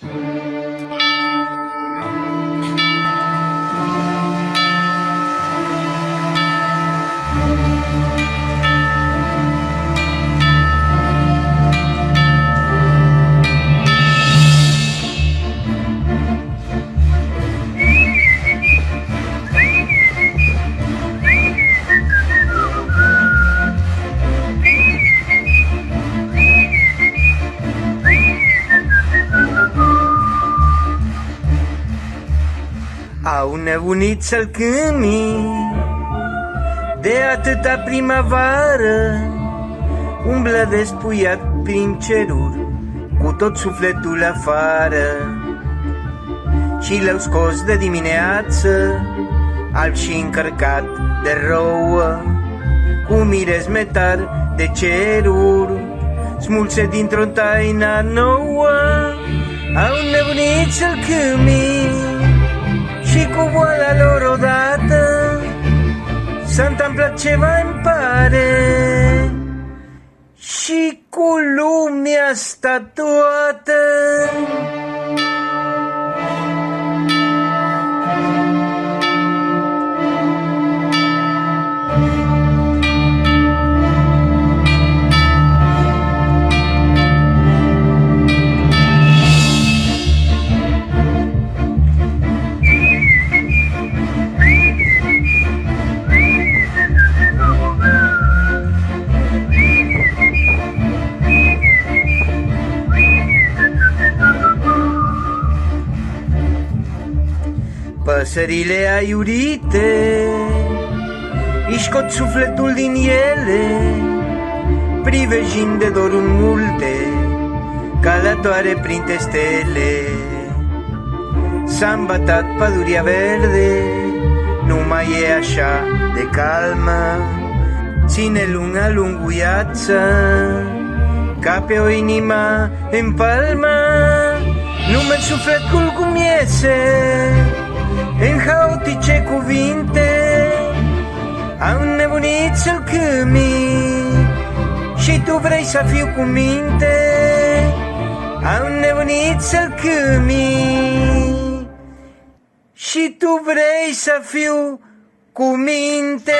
Au nebunit sălcâmii de atâta primăvară, umblă despuiat prin ceruri cu tot sufletul afară. Și le-au scos de dimineață, alb și încărcat de rouă, cu mires metar de ceruri, smulse dintr-o taina nouă. Au nebunit sălcâmii și cu voala lor odată s-a întâmplat ceva, îmi pare, și cu lumea asta toată. Păsările aiurite își scot sufletul din ele, privejind de dor în multe, calatoare printre stele. S-a îmbătat pădurea verde, nu mai e așa de calmă, ține lunga lunguiață ca pe o inimă în palmă. Nu-mi sufletul cum iese în haotice cuvinte. Au nebunit sălcâmii și tu vrei să fiu cu minte. Au nebunit sălcâmii și tu vrei să fiu cu minte.